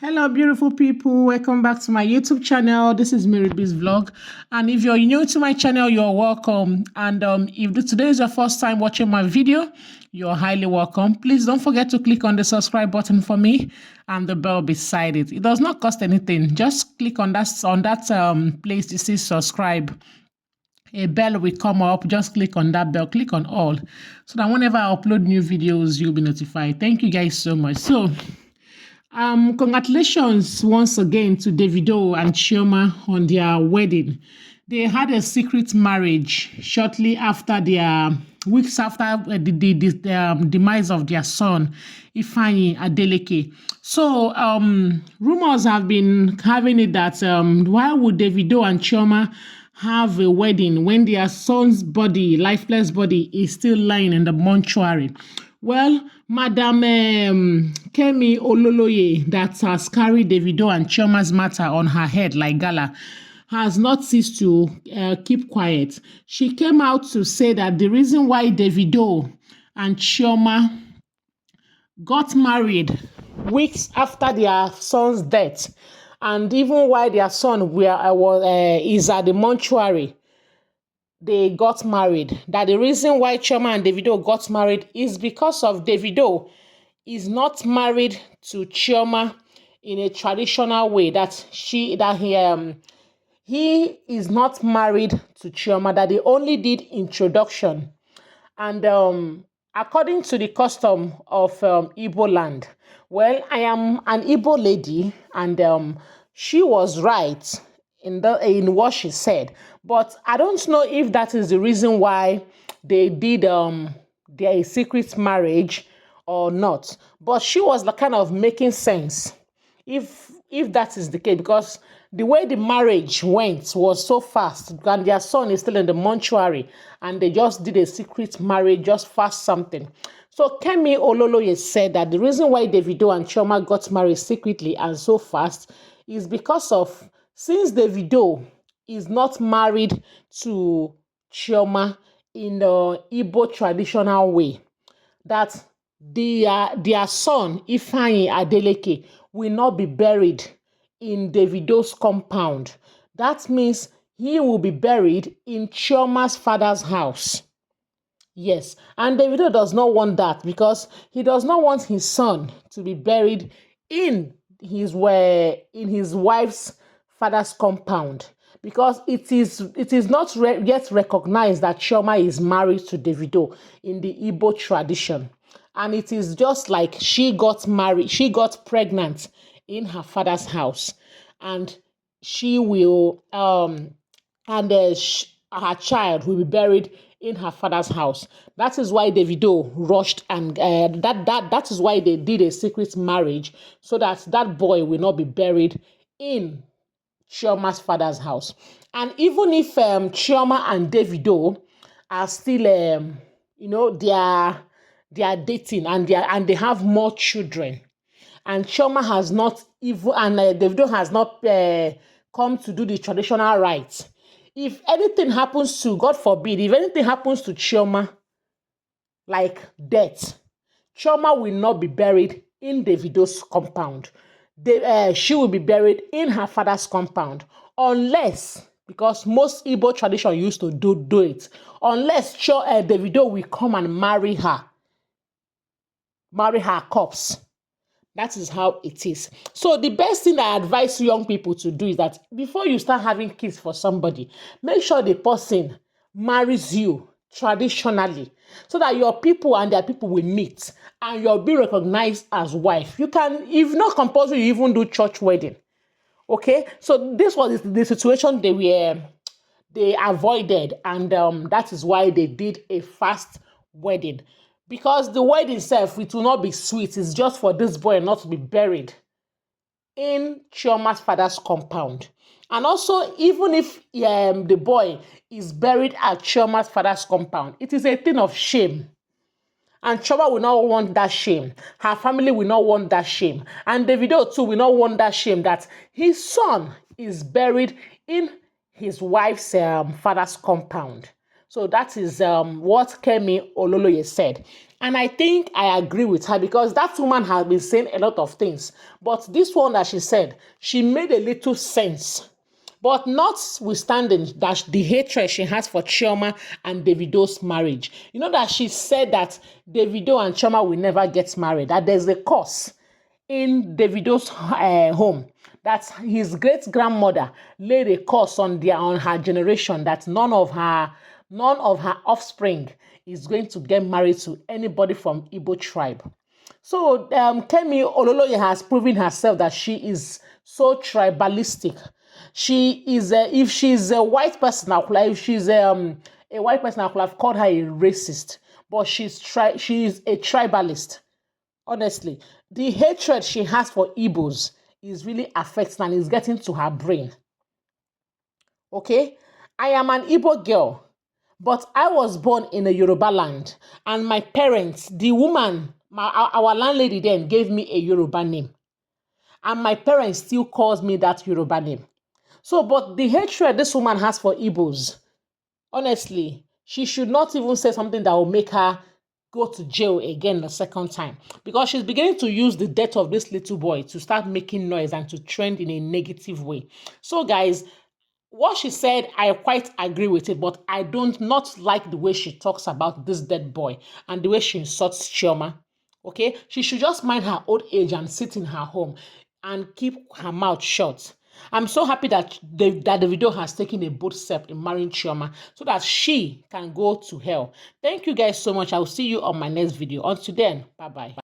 Hello, beautiful people. Welcome back to my YouTube channel. This is Mary B's vlog. And if you're new to my channel, you're welcome. And if today is your first time watching my video, you're highly welcome. Please don't forget to click on the subscribe button for me and the bell beside it. It does not cost anything. Just click on that place you see subscribe. A bell will come up. Just click on that bell. Click on all so that whenever I upload new videos, you'll be notified. Thank you guys so much. So congratulations once again to Davido and Chioma on their wedding. They had a secret marriage shortly after weeks after the demise of their son, Ifeanyi Adeleke. So rumors have been having it that why would Davido and Chioma have a wedding when their son's body, lifeless body, is still lying in the mortuary? Well, Madam Kemi Ololoye, that has carried Davido and Chioma's matter on her head like gala, has not ceased to keep quiet. She came out to say that the reason why Davido and Chioma got married weeks after their son's death, and even while their son is at the mortuary, they got married. That the reason why Chioma and Davido got married is because of Davido is not married to Chioma in a traditional way. He is not married to Chioma. That they only did introduction, and according to the custom of Igbo land. Well, I am an Igbo lady, and she was right in what she said, but I don't know if that is the reason why they did their secret marriage or not. But she was kind of making sense if that is the case, because the way the marriage went was so fast, and their son is still in the mortuary, and they just did a secret marriage, just fast something. So Kemi Ololoye said that the reason why Davido and Chioma got married secretly and so fast is because of, since Davido is not married to Chioma in the Igbo traditional way, that their son, Ifeanyi Adeleke, will not be buried in Davido's compound. That means he will be buried in Chioma's father's house. Yes, and Davido does not want that, because he does not want his son to be buried in his wife's father's compound, because it is not yet recognized that Chioma is married to Davido in the Igbo tradition, and it is just like she got pregnant in her father's house, and she will her child will be buried in her father's house. That is why Davido rushed, and that is why they did a secret marriage, so that that boy will not be buried in Chioma's father's house. And even if Chioma and Davido are still they are dating, and they have more children, and Chioma has not even, and Davido has not come to do the traditional rites. If anything happens to, God forbid, if anything happens to Chioma, like death, Chioma will not be buried in Davido's compound. She will be buried in her father's compound, unless, because most Igbo tradition used to do it, unless Davido will come and marry her corpse. That is how it is. So the best thing I advise young people to do is that before you start having kids for somebody, make sure the person marries you traditionally, so that your people and their people will meet and you'll be recognized as wife. You can, if not compulsory, you even do church wedding. Okay, so this was the situation they avoided, and that is why they did a fast wedding. Because the wedding itself, it will not be sweet. It's just for this boy not to be buried in Chioma's father's compound. And also, even if the boy is buried at Chioma's father's compound, it is a thing of shame. And Chioma will not want that shame. Her family will not want that shame. And Davido too will not want that shame that his son is buried in his wife's father's compound. So that is what Kemi Ololoye said. And I think I agree with her because that woman has been saying a lot of things. But this one that she said, she made a little sense. But notwithstanding that the hatred she has for Chioma and Davido's marriage, you know that she said that Davido and Chioma will never get married, that there's a curse in Davido's home, that his great grandmother laid a curse on her generation, that none of her offspring is going to get married to anybody from Igbo tribe. So Kemi Ololoye has proven herself that she is so tribalistic. She is if she's a white person, if she's a white person, I could have called her a racist, but she is a tribalist. Honestly, the hatred she has for Igbos is really affecting and is getting to her brain. Okay, I am an Igbo girl, but I was born in a Yoruba land, and my parents, the woman, our landlady then gave me a Yoruba name, and my parents still calls me that Yoruba name. So, but the hatred this woman has for Igbos, honestly, she should not even say something that will make her go to jail again the second time, because she's beginning to use the death of this little boy to start making noise and to trend in a negative way. So, guys, what she said, I quite agree with it, but I don't not like the way she talks about this dead boy and the way she insults Chioma. Okay, she should just mind her old age and sit in her home and keep her mouth shut. I'm so happy that Davido has taken a bold step in marrying Chioma so that she can go to hell. Thank you guys so much. I will see you on my next video. Until then, bye bye.